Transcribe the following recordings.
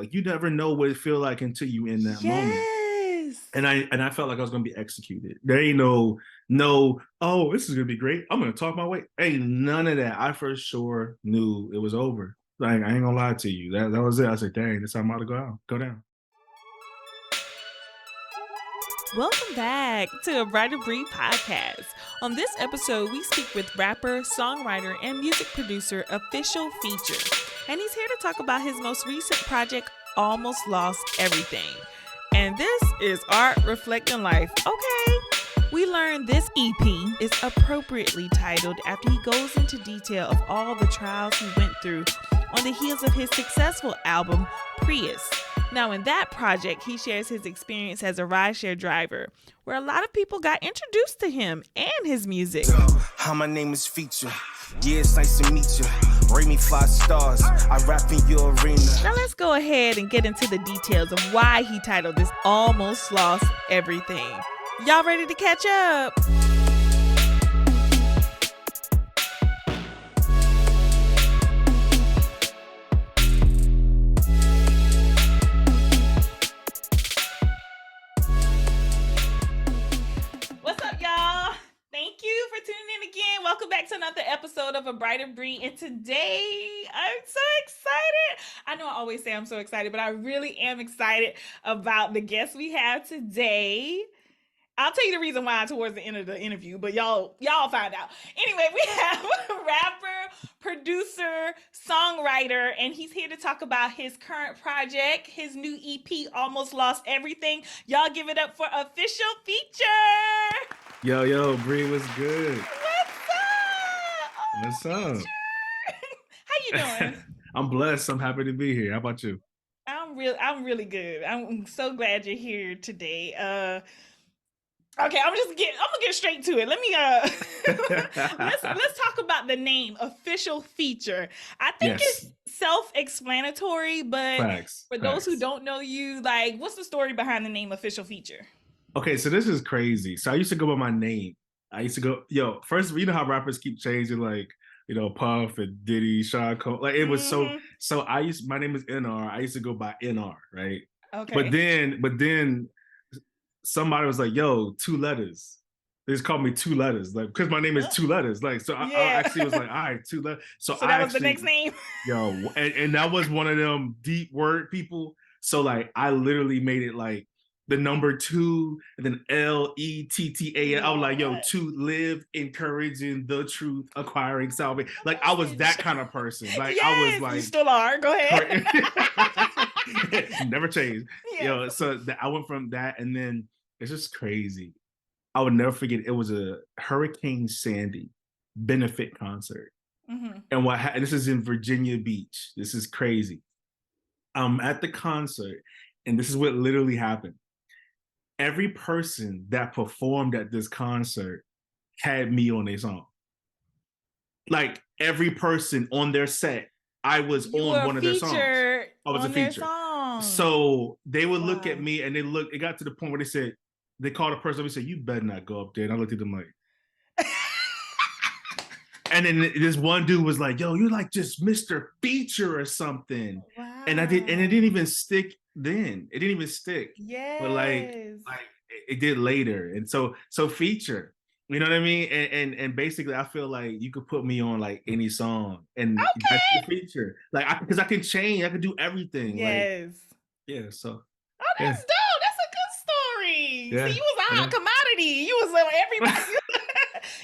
Like you never know what it feel like until you in that moment. Yes. And I felt like I was gonna be executed. There ain't no, oh, this is gonna be great. I'm gonna talk my way. Ain't none of that. I for sure knew it was over. Like I ain't gonna lie to you. That was it. I said, dang, this time I'm about to go down. Welcome back to a Brighter Breed podcast. On this episode, we speak with rapper, songwriter, and music producer Official Feature. And he's here to talk about his most recent project, Almost Lost Everything. And this is Art Reflecting Life. Okay. We learned this EP is appropriately titled after he goes into detail of all the trials he went through on the heels of his successful album, PRIUS. Now, in that project, he shares his experience as a rideshare driver, where a lot of people got introduced to him and his music. Hi, my name is Feature. Yeah, it's nice to meet you. Rate me 5 stars. I rap in your arena. Now, let's go ahead and get into the details of why he titled this Almost Lost Everything. Y'all ready to catch up? Welcome back to another episode of A Brighter Breed. And today, I'm so excited. I know I always say I'm so excited, but I really am excited about the guest we have today. I'll tell you the reason why towards the end of the interview, but y'all find out. Anyway, we have a rapper, producer, songwriter, and he's here to talk about his current project, his new EP, Almost Lost Everything. Y'all give it up for Official Feature. Yo, Bree, what's good? What's up? What's up? How you doing? I'm blessed. I'm happy to be here. How about you? I'm really good. I'm so glad you're here today. Okay, I'm gonna get straight to it. Let me let's talk about the name Official Feature. I think it's self-explanatory, but for those who don't know you, like, what's the story behind the name Official Feature? Okay, so this is crazy. So I used to go by my name. I used to go, first, you know how rappers keep changing, like, Puff and Diddy, Sean Cole. Like, it was so my name is NR. I used to go by NR, right? Okay. But then somebody was like, yo, 2 letters. They just called me 2 letters, like, because my name is 2 letters. Like, so I actually was like, all right, 2 letters. So that was the next name. Yo, and that was one of them deep word people. So like, I literally made it like the number 2 and then LETTA. I was like, yo, to live, encouraging the truth, acquiring salvation. Like, I was that kind of person. Like, I was like, you still are. Go ahead. Never changed. Yo, so I went from that, and then it's just crazy. I would never forget. It was a Hurricane Sandy benefit concert, and and this is in Virginia Beach. This is crazy. I'm at the concert, and this is what literally happened. Every person that performed at this concert had me on their song. Like, every person on their set, I was on one of their songs. I was a feature. So they would look at me, and it got to the point where they called a person up and said, you better not go up there. And I looked at them like, and then this one dude was like, yo, you're like just Mr. Feature or something. Wow. And it didn't even stick then. It didn't even stick. Yes. But like it did later. And so Feature, you know what I mean? And basically I feel like you could put me on like any song, and that's the feature. Like, because I can change, I can do everything. Yes. Like, yeah, so. Oh, that's dope. That's a good story. Yeah. See, you was a hot commodity. You was like everybody.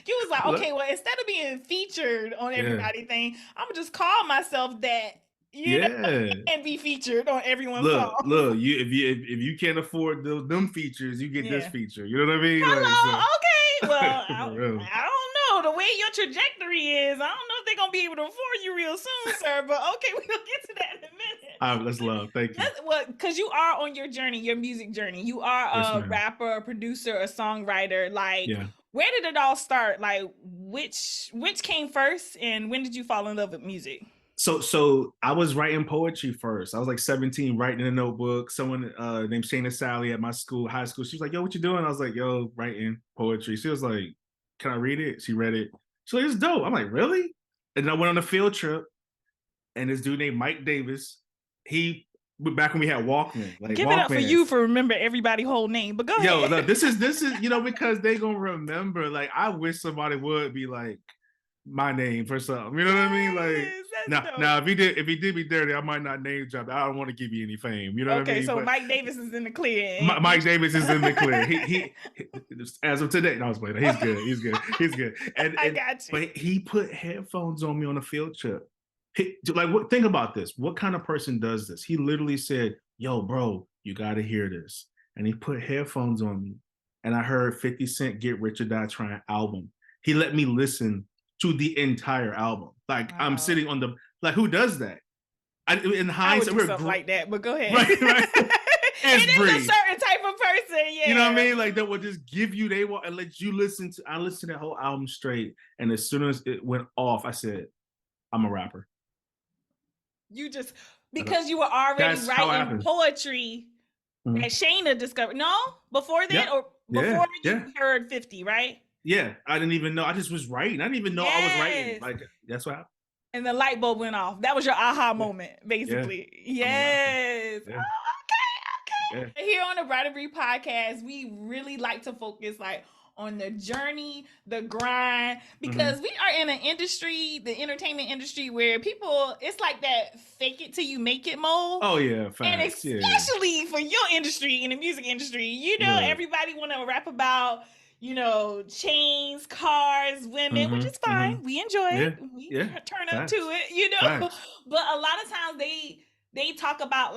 You was like, okay, well, instead of being featured on everybody thing, I'm gonna just call myself that. You know, and be featured on everyone's song. Look, if you can't afford them features, you get this feature. You know what I mean? Hello, like, okay. Well, I don't know. The way your trajectory is, I don't know if they're gonna be able to afford you real soon, sir. But okay, we'll get to that in a minute. All right, let's love. Thank you. Well, because you are on your journey, your music journey. You are a rapper, a producer, a songwriter. Like, where did it all start? Like, which came first, and when did you fall in love with music? So I was writing poetry first. I was like 17, writing in a notebook. Someone named Shayna Sally at my school, high school, she was like, yo, what you doing? I was like, yo, writing poetry. She was like, can I read it? She read it. She's like, it's dope. I'm like, really? And then I went on a field trip, and this dude named Mike Davis, he back when we had Walkman. Like Give it up for Walkmans. you for remember everybody's whole name. But go Yo, ahead. no, this is because they gonna remember. Like I wish somebody would be like my name for something. You know what I mean? Like now if he did me dirty, I might not name drop. I don't want to give you any fame. You know what I mean? So but Mike Davis is in the clear. Mike Davis is in the clear. He as of today, no, I was playing. He's good. And I got you. But he put headphones on me on a field trip. Think about this. What kind of person does this? He literally said, "Yo, bro, you got to hear this." And he put headphones on me, and I heard 50 Cent "Get Rich or Die Trying" album. He let me listen to the entire album. Like I'm sitting on the who does that? In hindsight, I would do something like that, but go ahead. Right. It is a certain type of person, yeah. You know what I mean? Like that would just give you and let you listen to. I listened to that whole album straight, and as soon as it went off, I said, "I'm a rapper." You just because you were already writing poetry that Shayna discovered. No, before that or before you heard 50, right? Yeah, I didn't even know. I just was writing. I didn't even know I was writing. Like that's what happened. And the light bulb went off. That was your aha moment, basically. Yes. Yeah. Oh, okay. Yeah. Here on the Brighter Breed podcast, we really like to focus on the journey, the grind, because we are in an industry, the entertainment industry, where people, it's like that fake it till you make it mode. Oh yeah, facts. And especially for your industry, in the music industry, everybody want to rap about, chains, cars, women, which is fine. We enjoy it. We turn up to it, But a lot of times they talk about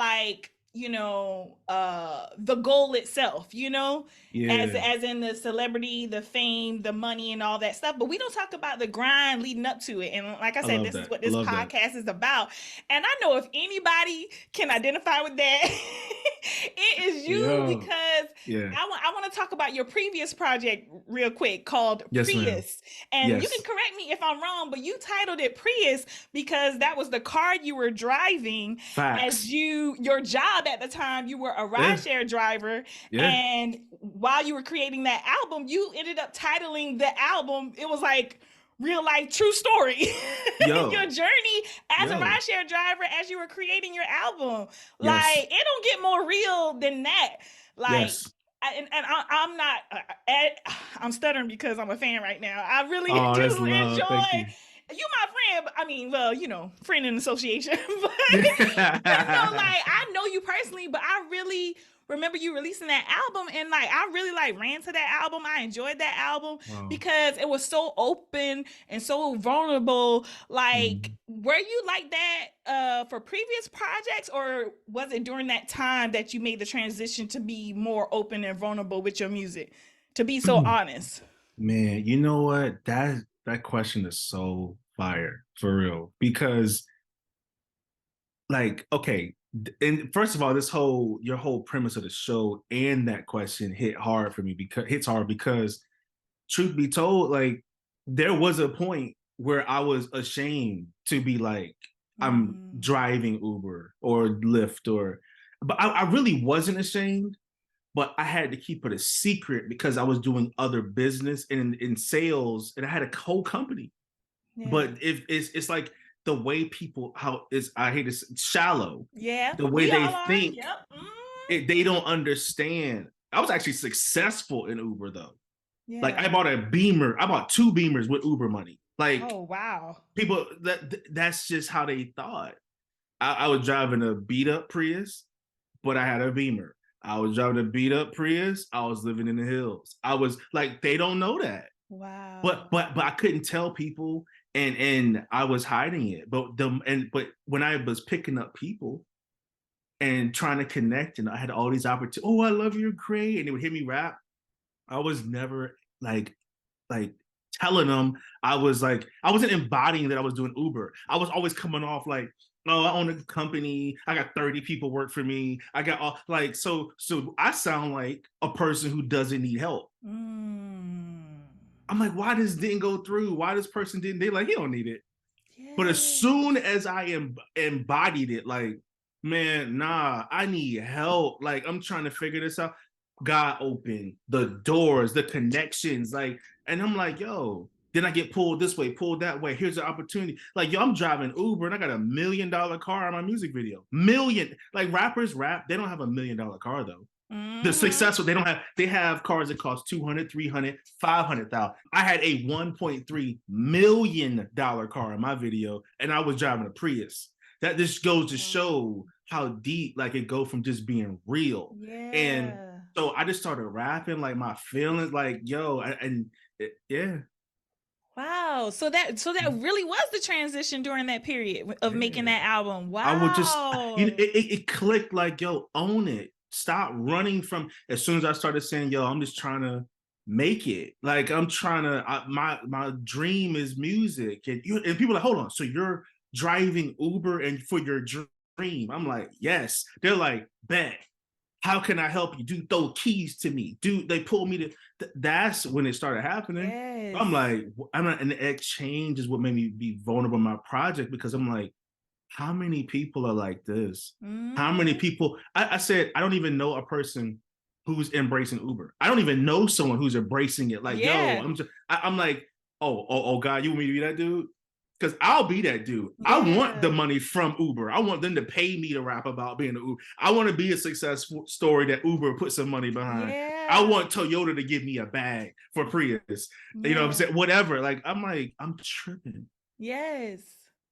the goal itself, as in the celebrity, the fame, the money and all that stuff. But we don't talk about the grind leading up to it. And like I said, this is what this podcast is about. And I know if anybody can identify with that, it is you because I want to talk about your previous project real quick called PRIUS. And you can correct me if I'm wrong, but you titled it PRIUS because that was the car you were driving as your job at the time. You were a rideshare driver, and while you were creating that album, you ended up titling the album. It was like real life true story. Your journey as a rideshare driver as you were creating your album. Like it don't get more real than that. Like I'm not. I'm stuttering because I'm a fan right now. I really do enjoy. You my friend, I mean, well, friend in association, but I know you personally, but I really remember you releasing that album, and I really ran to that album. I enjoyed that album because it was so open and so vulnerable. Were you like that for previous projects, or was it during that time that you made the transition to be more open and vulnerable with your music, to be so honest? Man, you know what? That question is so fire, for real, because and first of all, your whole premise of the show and that question hits hard because truth be told, there was a point where I was ashamed to be I'm driving Uber or Lyft but I really wasn't ashamed, but I had to keep it a secret because I was doing other business and in sales, and I had a whole company. Yeah. But if it's like the way people, I hate to say, shallow. Yeah. The way they think, they don't understand. I was actually successful in Uber though. Yeah. I bought a Beamer. I bought 2 Beamers with Uber money. Oh wow. People that's just how they thought. I was driving a beat up Prius, but I had a Beamer. I was driving a beat up Prius. I was living in the hills. I was they don't know that. Wow. But I couldn't tell people, and I was hiding it. But when I was picking up people and trying to connect, and I had all these opportunities. Oh, I love your great, and they would hear me rap. I was never telling them. I wasn't embodying that I was doing Uber. I was always coming off oh, I own a company. I got 30 people work for me. I got all so I sound like a person who doesn't need help. I'm like, why this didn't go through? Why this person didn't? They he don't need it. Yeah. But as soon as I embodied it, man, nah, I need help. I'm trying to figure this out. God opened the doors, the connections, and I'm like, yo, Then I get pulled this way, pulled that way. Here's the opportunity. Like, yo, I'm driving Uber and I got $1 million car on my music video. Million. Like, rappers rap, they don't have $1 million car though. The successful, they have cars that cost 200, 300, 500,000. I had a $1.3 million car in my video, and I was driving a Prius. That just goes to show how deep, like, it go from just being real. Yeah. And so I just started rapping, like, my feelings, like, yo, yeah. Wow. So that really was the transition during that period of making that album. Wow. I would just, it clicked, like, yo, own it. Stop running from, as soon as I started saying, yo, I'm just trying to make it. Like, I'm trying to, my dream is music. And people are like, hold on. So you're driving Uber and for your dream? I'm like, yes. They're like, bet. How can I help you? Do throw keys to me? They pull me to, that's when it started happening. Yes. I'm like, and the exchange is what made me be vulnerable in my project, because I'm like, how many people are like this? How many people? I said, I don't even know a person who's embracing Uber. I don't even know someone who's embracing it. Like, yo, I'm like, oh, God, you want me to be that dude? Because I'll be that dude. I want the money from Uber. I want them to pay me to rap about being an Uber. I want to be a successful story that Uber put some money behind. I want Toyota to give me a bag for Prius. You know what I'm saying? Whatever. Like, I'm tripping. Yes.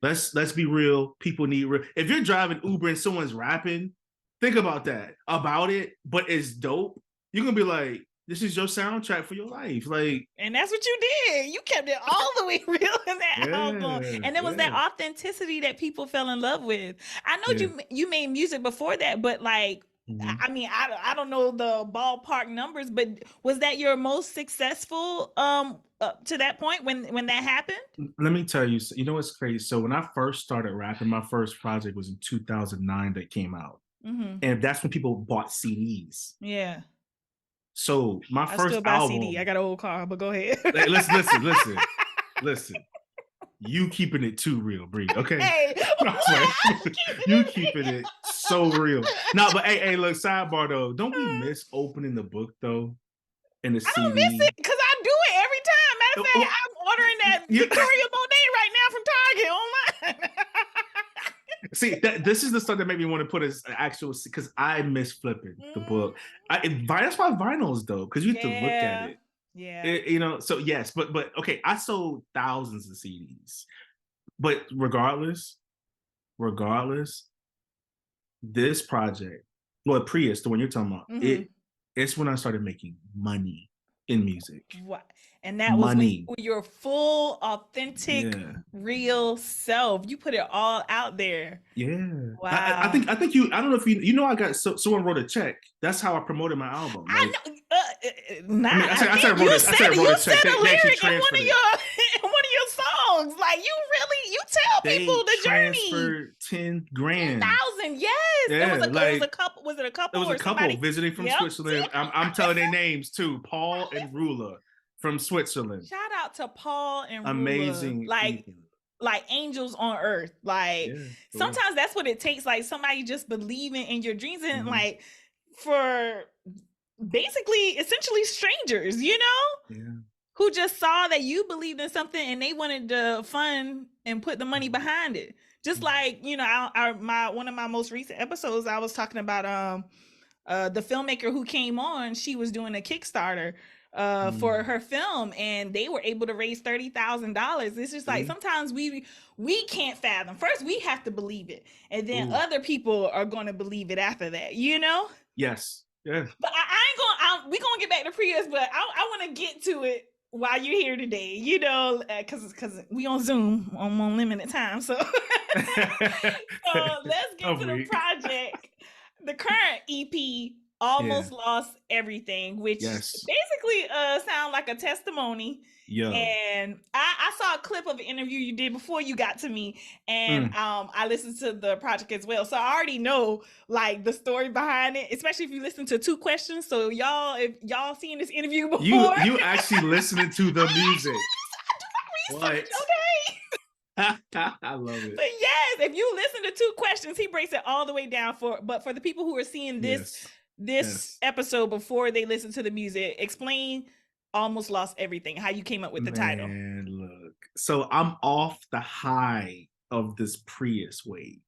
Let's be real. People need real. If you're driving Uber and someone's rapping, think about that. About it, but it's dope. You're gonna be like, this is your soundtrack for your life. Like, and that's what you did. You kept it all the way real in that album. And it was that authenticity that people fell in love with. I know you made music before that, but like, I mean, I don't know the ballpark numbers, but was that your most successful to that point when that happened? Let me tell you, you know what's crazy? So when I first started rapping, my first project was in 2009 that came out. And that's when people bought CDs. Yeah. So my first still buy album. CD. I got an old car, but go ahead. Listen. You keeping it too real, Bree. Okay. Hey, you keeping it so real. No, but hey, look, sidebar though. Don't we miss opening the book though? In the CD. I don't miss it because I do it every time. Matter of fact, I'm ordering that Victoria Monet right now from Target online. See, this is the stuff that made me want to put as actual, because I miss flipping the book. That's why vinyls though, because you have to look at it. Yeah. So yes, but okay, I sold thousands of CDs. But regardless, this project, well, Prius, the one you're talking about, it's when I started making money in music. What? And that was your full, authentic, real self. You put it all out there. Yeah. Wow. I think I don't know if you know, I got someone wrote a check. That's how I promoted my album. Like, I know. I said I wrote a check. They lyric in one of your songs. Like, you tell people the journey. Transferred $10,000. 10,000, yes. Yeah, it was a couple. Was it a couple? It was a couple visiting from Switzerland. I'm telling their names too. Paul and Rula from Switzerland. Shout out to Paul and Rula. Amazing. Like angels on earth. Like, sometimes that's what it takes. Like, somebody just believing in your dreams, and like, for basically essentially strangers, who just saw that you believed in something and they wanted to fund and put the money behind it. Just like, one of my most recent episodes, I was talking about the filmmaker who came on. She was doing a Kickstarter for her film, and they were able to raise $30,000. It's just like, sometimes we can't fathom. First, we have to believe it, and then other people are going to believe it after that. Yes. Yeah. But we gonna get back to Prius, but I want to get to it while you're here today. Because we on Zoom on limited time, so let's get to the project. The current EP, Almost Lost Everything, which basically sound like a testimony. Yeah. And I saw a clip of an interview you did before you got to me, and I listened to the project as well. So I already know like the story behind it, especially if you listen to 2 questions. So if y'all seen this interview before, you actually listening to the music. I do my research, okay? I love it. But yes, if you listen to 2 questions, he breaks it all the way down but for the people who are seeing this episode before they listen to the music, explain almost lost everything. How you came up with the title? Man, look. So I'm off the high of this Prius wave.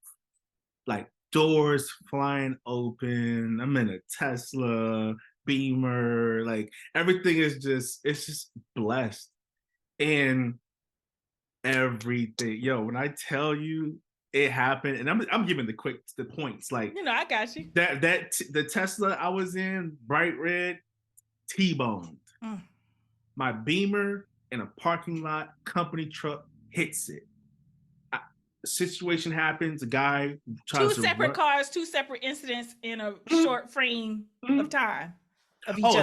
Like doors flying open. I'm in a Tesla, Beamer. Like everything is it's just blessed. And everything, yo, when I tell you it happened, and I'm giving the points. Like, I got you. The Tesla I was in, bright red, T-boned. My Beamer in a parking lot, company truck hits it. Situation happens. A guy tries two separate cars, two separate incidents in a short frame of time of each other.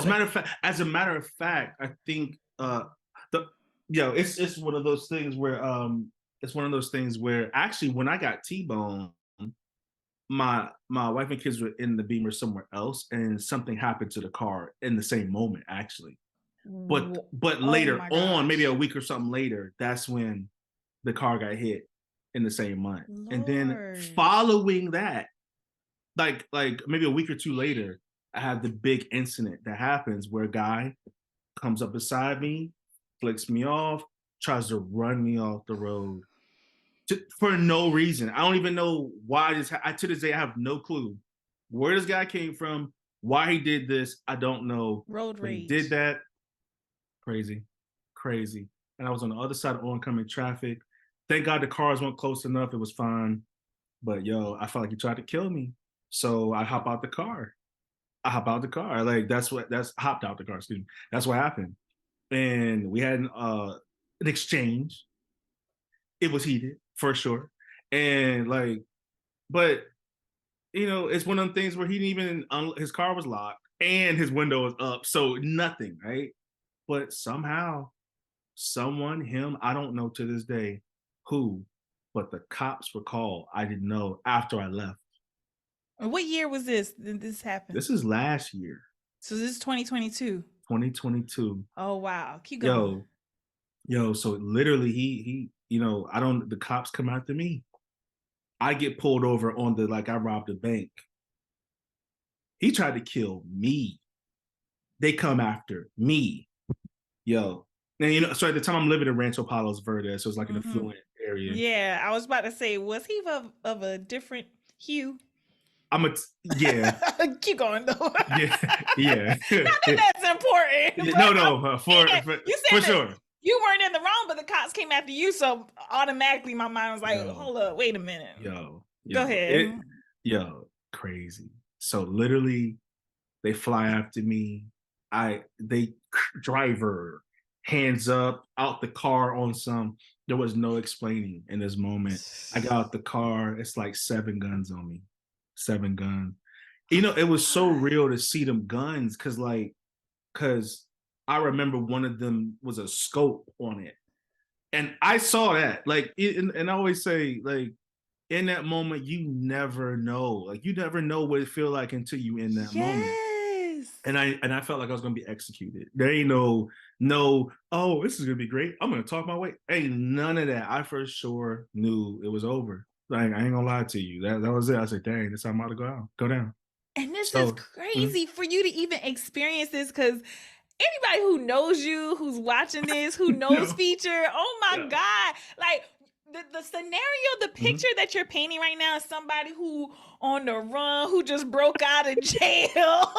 As a matter of fact, I think it's one of those things where actually when I got T-boned, my wife and kids were in the Beamer somewhere else, and something happened to the car in the same moment, actually. But later on, maybe a week or something later, that's when the car got hit in the same month. Lord. And then following that, like maybe a week or two later, I have the big incident that happens where a guy comes up beside me, flicks me off, tries to run me off the road for no reason. I don't even know why this. To this day, I have no clue where this guy came from, why he did this. I don't know. Road rage. He did that. Crazy. And I was on the other side of oncoming traffic. Thank God the cars weren't close enough. It was fine. But yo, I felt like he tried to kill me. So I hop out the car. Like hopped out the car, excuse me. That's what happened. And we had an exchange. It was heated for sure. And but it's one of them things where he didn't even, his car was locked and his window was up. So nothing, right? But somehow, I don't know to this day who, but the cops were called. I didn't know after I left. What year was this? Did this happen? This is last year. So this is 2022. 2022. Oh wow. Keep going. Yo, so literally he the cops come after me. I get pulled over on I robbed a bank. He tried to kill me. They come after me. Yo. And so at the time I'm living in Rancho Palos Verdes, so it's like an affluent area. Yeah, I was about to say, was he of a different hue? Yeah. Keep going though. Yeah. Not that that's important. No, for sure. You weren't in the wrong, but the cops came after you, so automatically my mind was like, hold up, wait a minute. Go ahead. Crazy. So literally, they fly after me. They driver, hands up, out the car on some. There was no explaining in this moment. I got out the car. It's like 7 guns on me. 7 guns. It was so real to see them guns because I remember one of them was a scope on it. And I saw that. And I always say, in that moment, you never know. You never know what it feels like until you in that moment. And I felt like I was gonna be executed. There ain't no, oh, this is gonna be great. I'm gonna talk my way. Ain't none of that. I for sure knew it was over. I ain't gonna lie to you. That was it. I said, dang, this time I'm about to go down. And this is crazy for you to even experience this, because anybody who knows you, who's watching this, who knows Feature, oh my God. The scenario, the picture that you're painting right now is somebody who on the run, who just broke out of jail,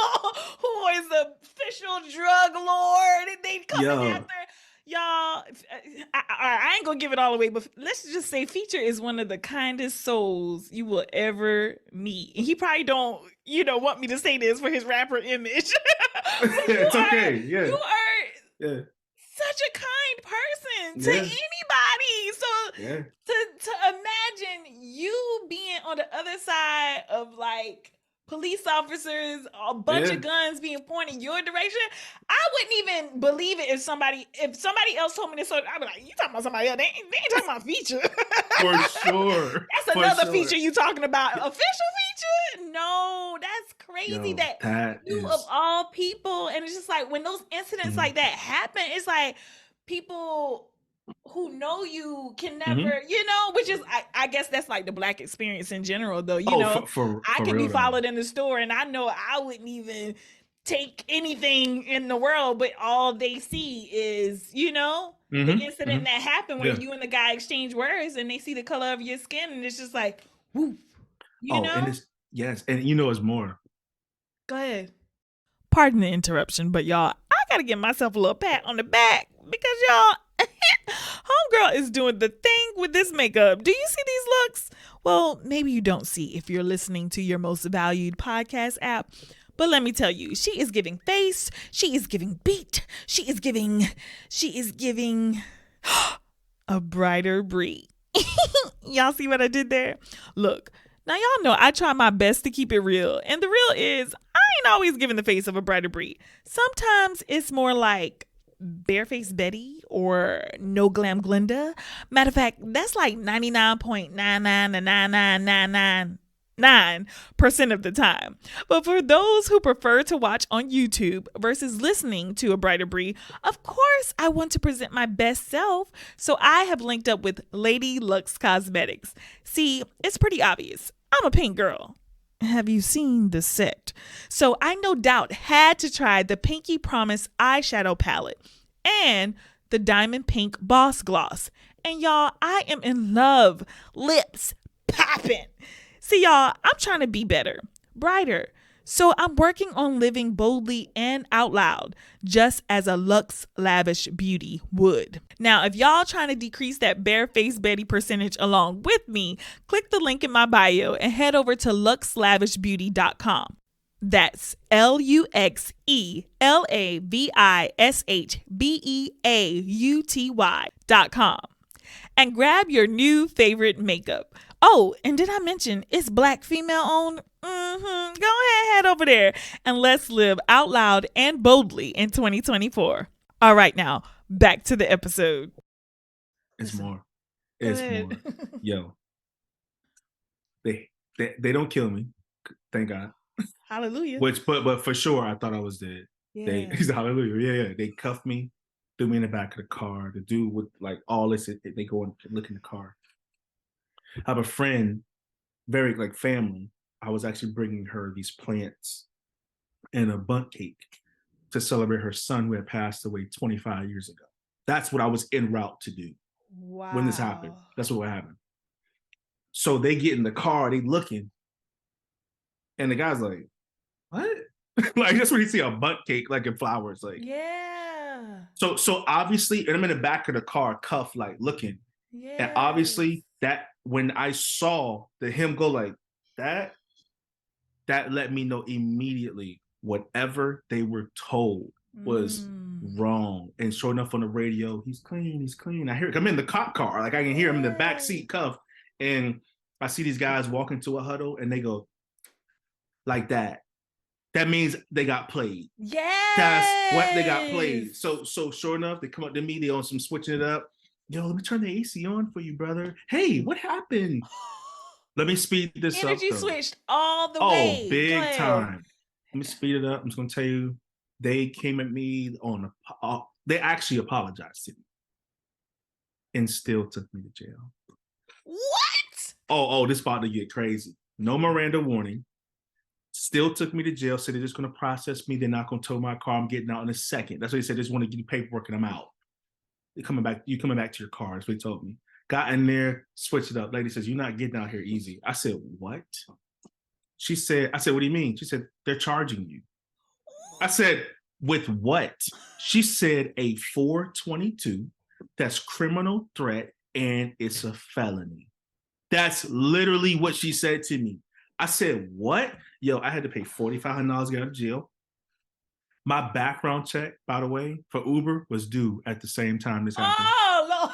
who is the official drug lord. They coming after y'all. I ain't gonna give it all away, but let's just say Feature is one of the kindest souls you will ever meet. And he probably don't, want me to say this for his rapper image. It's okay. Yeah. You are such a kind person to anybody. So to imagine you being on the other side of police officers, a bunch of guns being pointed your direction, I wouldn't even believe it if somebody else told me this. I'd be like, you talking about somebody else? They ain't talking about Feature. For sure. That's another Feature you talking about. Official Feature? No, that's crazy. That you of all people. And it's just when those incidents like that happen, it's people who know you can never, which is, I guess that's the Black experience in general, though. I can be followed in the store and I know I wouldn't even take anything in the world, but all they see is, the incident that happened where you and the guy exchange words and they see the color of your skin and it's just like, woof, and it's, yes, and it's more. Go ahead. Pardon the interruption, but y'all, I gotta give myself a little pat on the back because y'all, homegirl is doing the thing with this makeup. Do you see these looks? Well, maybe you don't see if you're listening to your most valued podcast app. But let me tell you, she is giving face, she is giving beat, she is giving a brighter Brie. Y'all see what I did there? Look, now y'all know I try my best to keep it real. And the real is, I ain't always giving the face of a brighter Brie. Sometimes it's more like Barefaced Betty or No Glam Glinda. Matter of fact, that's like 99.99999% of the time. But for those who prefer to watch on YouTube versus listening to a brighter Brie, of course I want to present my best self. So I have linked up with Lady Luxe Cosmetics. See, it's pretty obvious. I'm a pink girl. Have you seen the set? So I no doubt had to try the Pinky Promise eyeshadow palette and the Diamond Pink Boss Gloss. And y'all, I am in love. Lips popping. See, y'all, I'm trying to be better, brighter. So I'm working on living boldly and out loud, just as a Luxe Lavish Beauty would. Now, if y'all trying to decrease that barefaced Betty percentage along with me, click the link in my bio and head over to luxelavishbeauty.com. That's LuxeLavishbeauty.com. And grab your new favorite makeup. Oh, and did I mention it's Black female owned? Go ahead, head over there and let's live out loud and boldly in 2024. All right, now back to the episode. It's more. It's more. Yo, they don't kill me, thank God. Hallelujah. But for sure, I thought I was dead. Yeah. Hallelujah. Yeah. They cuffed me, threw me in the back of the car. The dude with like all this, they go and look in the car. I have a friend, very like family. I was actually bringing her these plants and a bundt cake to celebrate her son who had passed away 25 years ago. That's what I was en route to do. Wow. When this happened. That's what happened. So they get in the car, they looking, and the guy's like, what? Like that's when you see a bundt cake like in flowers. Like, yeah. So obviously, and I'm in the back of the car, cuffed, like looking. Yeah. And obviously that when I saw him go like that let me know immediately whatever they were told was wrong. And sure enough, on the radio, he's clean. I hear it. I'm in the cop car, like I can hear him in the back seat cuffed, and I see these guys walk into a huddle and they go like that. That means they got played. Yes. That's what they got played. So sure enough, they come up to me, they on some switching it up. Yo, let me turn the AC on for you, brother. Hey, what happened? Let me speed this up. Energy switched all the way. Oh, big time. Let me speed it up. I'm just going to tell you, they came at me they actually apologized to me and still took me to jail. What? Oh, this about to get crazy. No Miranda warning. Still took me to jail. Said they're just going to process me. They're not going to tow my car. I'm getting out in a second. That's what they said. They just want to give you paperwork and I'm out. You coming back to your car. That's what they told me. Got in there, switched it up. Lady says, you're not getting out here easy. I said, what? I said, what do you mean? She said, they're charging you. I said, with what? She said, a 422, that's criminal threat, and it's a felony. That's literally what she said to me. I said, what? Yo, I had to pay $4,500 to get out of jail. My background check, by the way, for Uber was due at the same time this happened. Oh, Lord.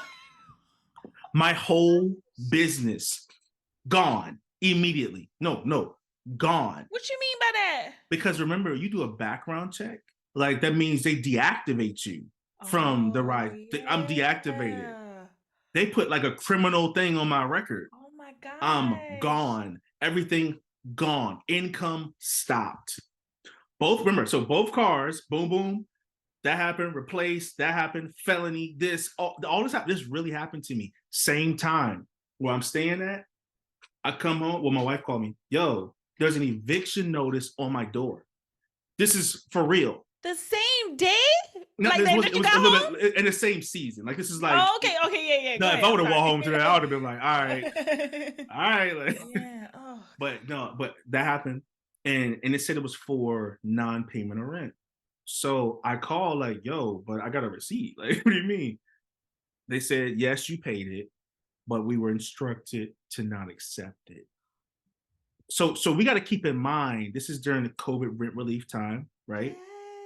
My whole business gone immediately. No, gone. What you mean by that? Because remember, you do a background check. Like that means they deactivate you from the ride. Yeah. I'm deactivated. They put like a criminal thing on my record. Oh my God. I'm gone. Everything gone. Income stopped. Both cars, boom, boom. That happened, replaced, that happened, felony, this, all this happened. This really happened to me. Same time where I'm staying at. I come home, my wife called me, yo, there's an eviction notice on my door. This is for real. The same day? No, like it was you a got little home? bit in the same season. Like this is like, Oh, okay, yeah. no, if I would have walked home today, I would have been like, all right, like, yeah. Oh. But no, but that happened, and it said it was for non-payment of rent. So I called like, yo, but I got a receipt. Like, what do you mean? They said, yes, you paid it, but we were instructed to not accept it. So we got to keep in mind this is during the COVID rent relief time, right?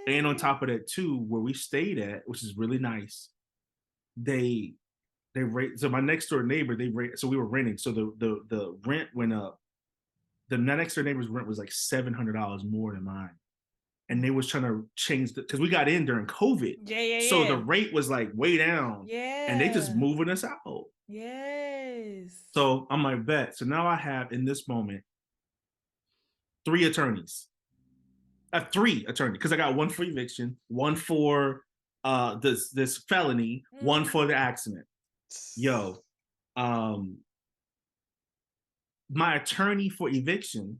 And on top of that, too, where we stayed at, which is really nice, they rate. So my next door neighbor, so we were renting. So the rent went up. The next door neighbor's rent was like $700 more than mine, and they was trying to change because we got in during COVID. Yeah. So the rate was like way down. Yeah. And they just moving us out. Yes. So I'm like, bet. So now I have in this moment 3 attorneys. I have 3 attorneys because I got one for eviction, one for this felony, one for the accident. Yo, my attorney for eviction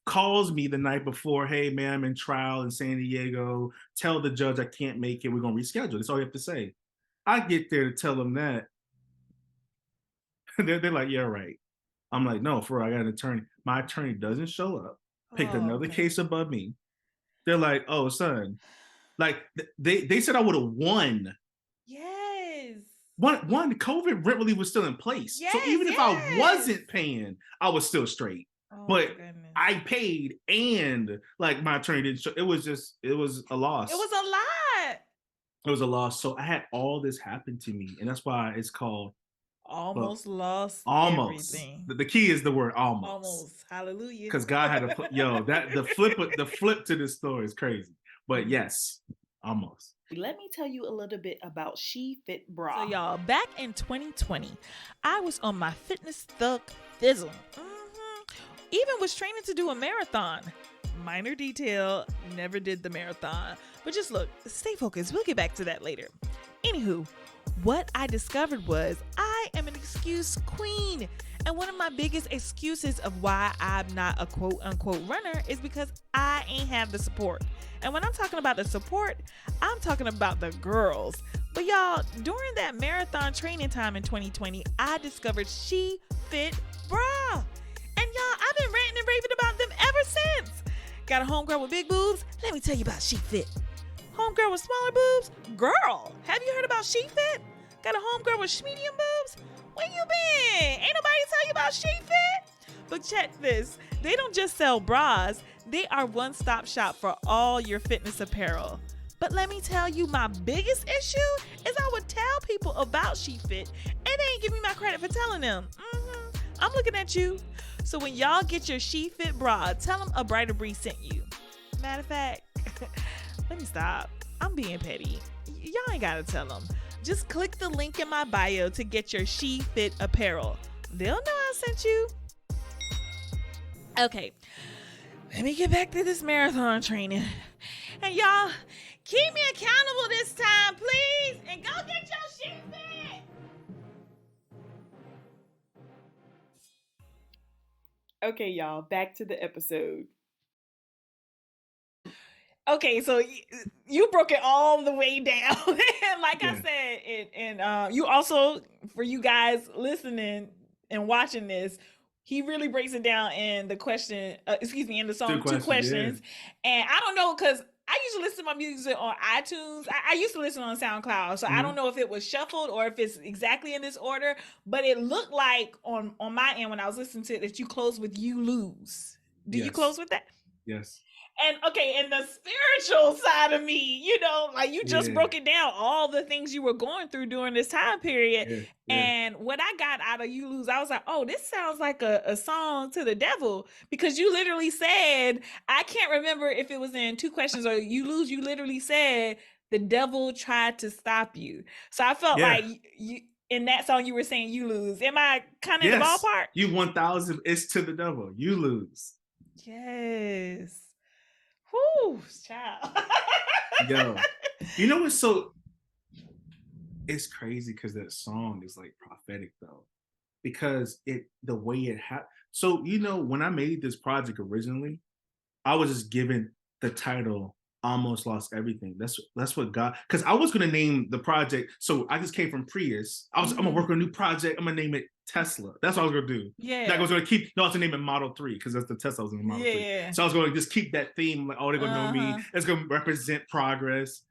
calls me the night before, hey man, I'm in trial in San Diego. Tell the judge I can't make it. We're gonna reschedule. That's all you have to say. I get there to tell them that. they're like, yeah, right. I'm like, no, for real, I got an attorney. My attorney doesn't show up, picked another case above me. They're like, oh, son. Like they said I would have won. Yes. One, COVID rent relief was still in place. Yes, so even if I wasn't paying, I was still straight. Oh, but I paid and like my attorney didn't show. It was a loss. It was a lot. It was a loss. So I had all this happen to me. And that's why it's called almost lost everything. The key is the word almost. Almost. Hallelujah. Because God had to put, the flip to this story is crazy. But yes, almost. Let me tell you a little bit about She Fit Bra. So y'all, back in 2020, I was on my fitness thug thizzle. Even was training to do a marathon. Minor detail, never did the marathon. But just look, stay focused. We'll get back to that later. Anywho, what I discovered was I am an excuse queen. And one of my biggest excuses of why I'm not a quote unquote runner is because I ain't have the support. And when I'm talking about the support, I'm talking about the girls. But y'all, during that marathon training time in 2020, I discovered She Fit Bra. And y'all, I've been ranting and raving about them ever since. Got a homegirl with big boobs? Let me tell you about She Fit. Homegirl with smaller boobs? Girl, have you heard about She Fit? Got a homegirl with medium boobs? Where you been? Ain't nobody tell you about She Fit? But check this. They don't just sell bras. They are one-stop shop for all your fitness apparel. But let me tell you, my biggest issue is I would tell people about She Fit and they ain't give me my credit for telling them. I'm looking at you. So when y'all get your She Fit bra, tell them a Brighter Bree sent you. Matter of fact, let me stop. I'm being petty. Y'all ain't gotta tell them. Just click the link in my bio to get your She Fit apparel. They'll know I sent you. Okay, let me get back to this marathon training. And y'all, keep me accountable this time, please. And go get your She Fit. Okay, y'all, back to the episode. Okay, so you broke it all the way down. And like I said, and you also, for you guys listening and watching this, he really breaks it down in the question, in the song, Two Questions. Yeah. And I don't know, because I usually listen to my music on iTunes. I used to listen on SoundCloud, so I don't know if it was shuffled or if it's exactly in this order, but it looked like on my end when I was listening to it that you closed with You Lose. Do you close with that? Yes. And okay, and the spiritual side of me, you know, like you just broke it down, all the things you were going through during this time period. And what I got out of You Lose, I was like, oh, this sounds like a song to the devil, because you literally said, I can't remember if it was in Two Questions or You Lose, you literally said the devil tried to stop you. So I felt like you in that song you were saying you lose. Am I kind of in the ballpark? You 1,000, it's to the devil. You lose. Yes. Whoo, child. Yo, you know what's so, it's crazy because that song is like prophetic though, because the way it happened. So, you know, when I made this project originally, I was just given the title Almost Lost Everything. That's what God, because I was gonna name the project. So I just came from Prius. I'm gonna work on a new project. I'm gonna name it Tesla. That's what I was gonna do. Yeah. Like I was gonna keep, no, I was gonna name it Model 3 because that's the Tesla was in the Model 3. So I was gonna just keep that theme, like, oh, they're gonna know me. It's gonna represent progress.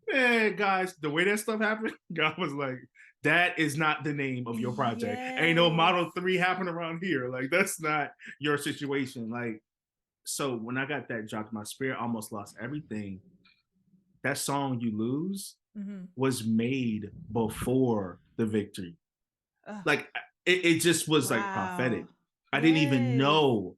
Man, guys, the way that stuff happened, God was like, that is not the name of your project. Ain't no Model 3 happen around here. Like, that's not your situation. Like, so when I got that dropped, my spirit almost lost everything. That song "You Lose" was made before the victory. Like it just was like prophetic. I didn't even know.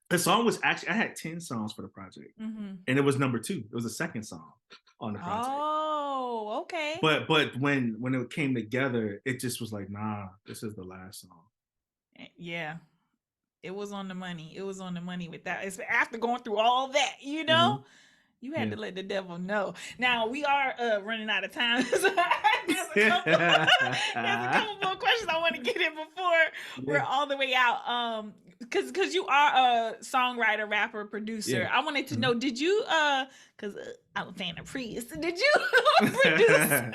The song was actually, I had 10 songs for the project, and it was number 2. It was the second song on the project. Oh, okay. But when it came together, it just was like, nah, this is the last song. Yeah. It was on the money. It was on the money with that. It's after going through all that, you know, you had to let the devil know. Now we are running out of time. So there's a couple more questions I want to get in before we're all the way out. Because you are a songwriter, rapper, producer. I wanted to know, did you because I'm a fan of PRIUS. Did you produce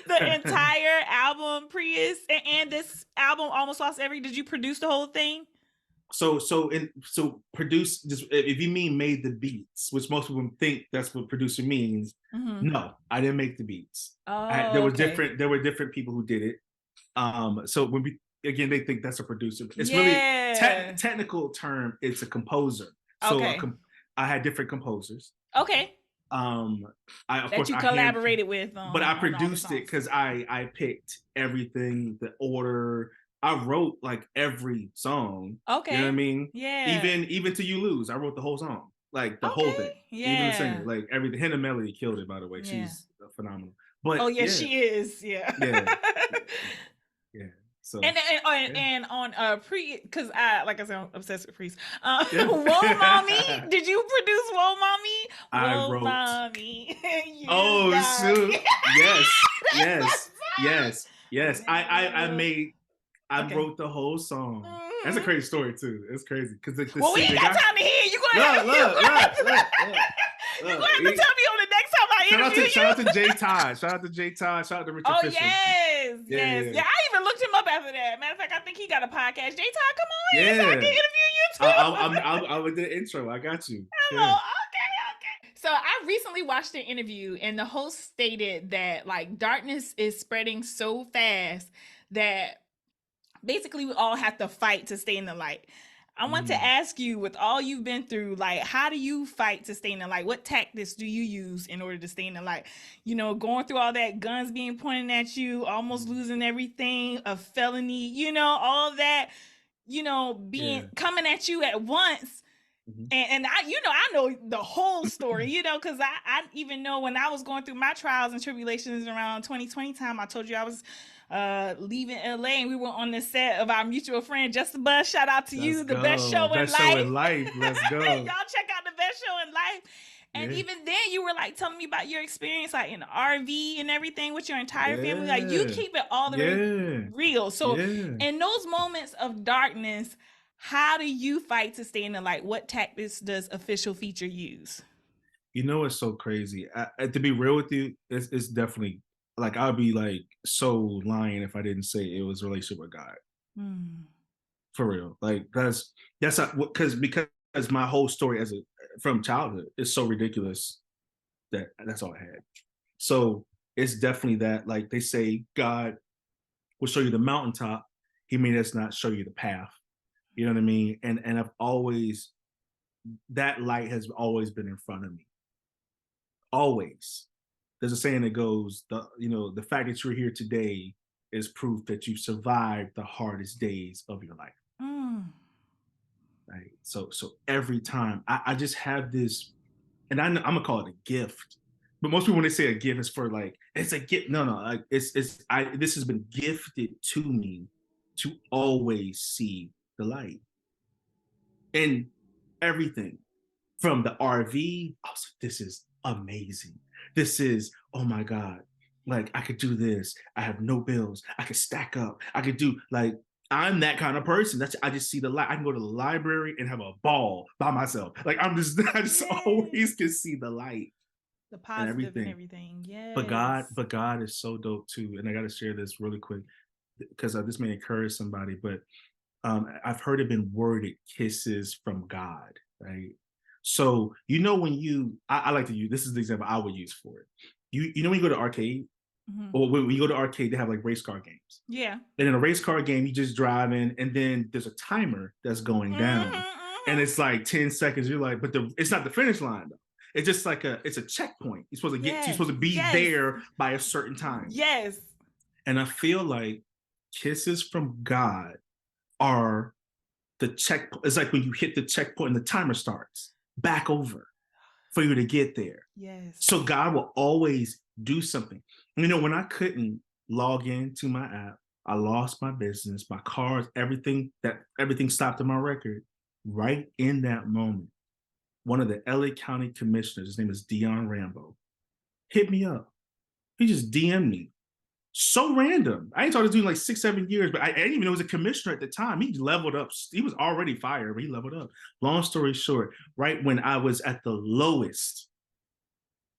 the entire album PRIUS and this album Almost Lost Everything? Did you produce the whole thing? So produce, just if you mean made the beats, which most people think that's what producer means. No, I didn't make the beats. There were different people who did it. So when we, again, they think that's a producer. It's really technical term. It's a composer. So I had different composers. Okay. Of course, you collaborated with, but I produced it because I picked everything, the order. I wrote like every song. Okay. You know what I mean? Yeah. Even to You Lose, I wrote the whole song. Like the whole thing. Yeah. Even the singer. Like everything. Hannah Melody killed it, by the way. Yeah. She's phenomenal. But she is. Yeah. Yeah. So and on because like I said, I'm obsessed with PRIUS. Whoa Mommy, did you produce Whoa Mommy? I wrote. Mommy. Shoot. Yes. I wrote the whole song. That's a crazy story too. It's crazy because we ain't got time to hear. You gonna have to tell me on the next time I interview you. Shout out to Jay Todd. Shout out to Richard Fisher. Yes. Yeah, I even looked him up after that. Matter of fact, I think he got a podcast. Jay Todd, come on in so I can interview you too. I'll do the intro. I got you. Hello. Yeah. Okay. So I recently watched an interview and the host stated that like darkness is spreading so fast that basically we all have to fight to stay in the light. I want to ask you, with all you've been through, like, how do you fight to stay in the light? What tactics do you use in order to stay in the light? You know, going through all that, guns being pointed at you, almost losing everything, a felony, you know, all of that, you know, coming at you at once. And I know the whole story, you know, because I even know when I was going through my trials and tribulations around 2020 time, I told you I was leaving LA and we were on the set of our mutual friend Just a Buzz. Shout out to you, the best show in life. Let's go. Y'all check out the best show in life. And even then you were like telling me about your experience like in the RV and everything with your entire family. Like you keep it all the way real. So in those moments of darkness, how do you fight to stay in the light? What tactics does Official Feature use? You know, it's so crazy. To be real with you, it's definitely, like, I'd be like so lying if I didn't say it was a relationship with God. For real. Like that's because my whole story from childhood is so ridiculous that's all I had. So it's definitely that, like they say, God will show you the mountaintop. He may just not show you the path. You know what I mean? And I've always, that light has always been in front of me. Always. There's a saying that goes, the fact that you're here today is proof that you survived the hardest days of your life. Right? So every time I just have this, and I'm gonna call it a gift. But most people, when they say a gift, it's for like, it's a gift. No, like this has been gifted to me to always see the light. And everything from the RV, I was like, this is amazing. This is, oh my God, like I could do this. I have no bills. I could stack up. I could do, like, I'm that kind of person. I just see the light. I can go to the library and have a ball by myself. Like I just always can see the light. The positive and everything. Yeah. But God is so dope too. And I got to share this really quick because this may encourage somebody, but I've heard it been worded kisses from God, right? So, when I like to use, this is the example I would use for it. You know, when you go to arcade, or when you go to arcade, they have like race car games. Yeah. And in a race car game, you just drive in and then there's a timer that's going down. And it's like 10 seconds. You're like, but it's not the finish line though. It's just like it's a checkpoint. You're supposed to be there by a certain time. Yes. And I feel like kisses from God are the checkpoint. It's like when you hit the checkpoint and the timer starts back over for you to get there. Yes. So God will always do something. When I couldn't log into my app, I lost my business, my cars, everything stopped in my record. Right in that moment, one of the LA County commissioners, his name is Dion Rambo, hit me up. He just DM'd me. So random. I ain't talked to him like 6-7 years, but I didn't even know he was a commissioner at the time. He leveled up. He was already fired, but he leveled up. Long story short, right when I was at the lowest,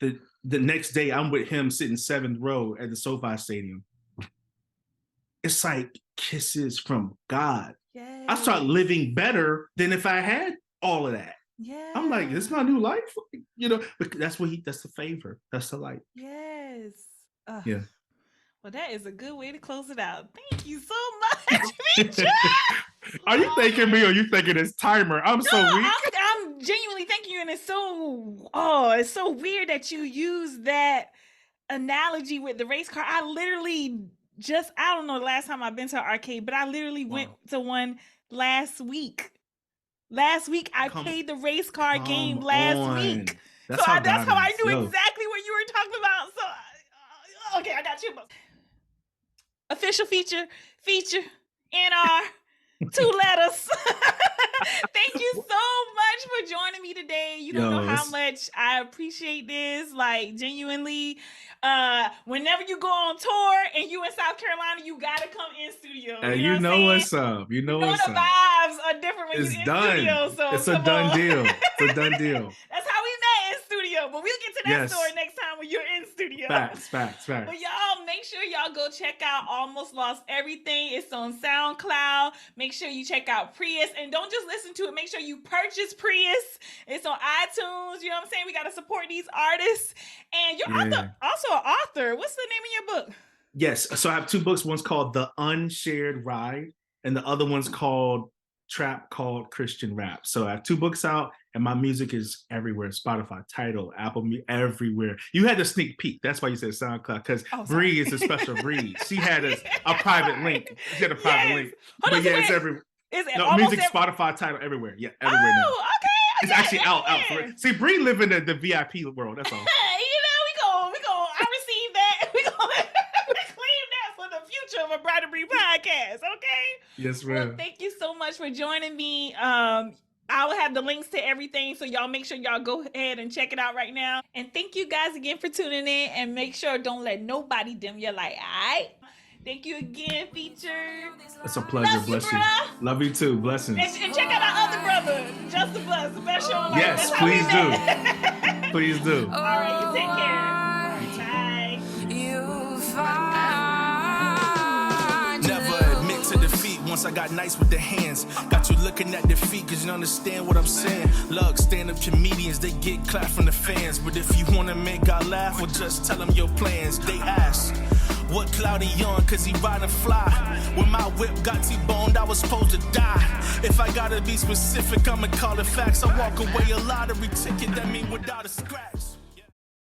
the next day I'm with him sitting 7th row at the SoFi Stadium. It's like kisses from God. Yes. I start living better than if I had all of that. Yeah. I'm like, this is my new life. But that's the favor. That's the light. Yes. Yeah. Well, that is a good way to close it out. Thank you so much, Feature. Are you thanking me or are you thanking this timer? I'm so weak. I'm genuinely thanking you, and it's so weird that you use that analogy with the race car. I literally I don't know the last time I've been to an arcade, but I literally went to one last week. I played the race car game last week. That's how I knew exactly what you were talking about. So, okay, I got you. Official feature, NR, 2 letters. Thank you so much for joining me today. You don't know how much I appreciate this. Like, genuinely, whenever you go on tour and you in South Carolina, you gotta come in studio. And you know what's up. You know what's up. The vibes are different when you're in studio. So it's a done deal. It's a done deal. That's how we met in studio. But we'll get to that story next time when you're in studio. Facts. But y'all, make sure y'all go check out Almost Lost Everything. It's on SoundCloud. Make sure you check out PRIUS. And don't just listen to it. Make sure you purchase PRIUS. It's on iTunes. You know what I'm saying? We got to support these artists. And you're also an author. What's the name of your book? Yes. So I have 2 books. One's called The Unshared Ride, and the other one's called Trap Called Christian Rap. So I have 2 books out, and my music is everywhere. Spotify, Tidal, Apple Music, everywhere. You had a sneak peek. That's why you said SoundCloud, because Bree is a special breed. She had a private link. She had a private link. But it's everywhere. Music, Spotify, Tidal, everywhere. Yeah, everywhere now. Okay. It's actually out. See, Bree live in the VIP world. That's all. We go. I received that. We gonna claim that for the future of a Brighter Bree podcast. Okay. Yes, ma'am. Well, thank you so much for joining me. I'll have the links to everything, so y'all make sure y'all go ahead and check it out right now. And thank you guys again for tuning in. And make sure don't let nobody dim your light. All right. Thank you again, Feature. It's a pleasure. Bless you. Love you too. Blessings. And check out our other brother, Just the Bless, the best show on life. Yes, please do. Please do. All right, you take care. Bye. Never admit to defeat once I got nice with the hands. Got you looking at defeat because you understand what I'm saying. Look, stand-up comedians, they get clapped from the fans. But if you want to make God laugh, well, just tell them your plans. They ask, what cloud he on, cause he ride and fly. When my whip got T-boned, I was supposed to die. If I gotta be specific, I'ma call it facts. I walk away a lottery ticket, that mean without a scratch.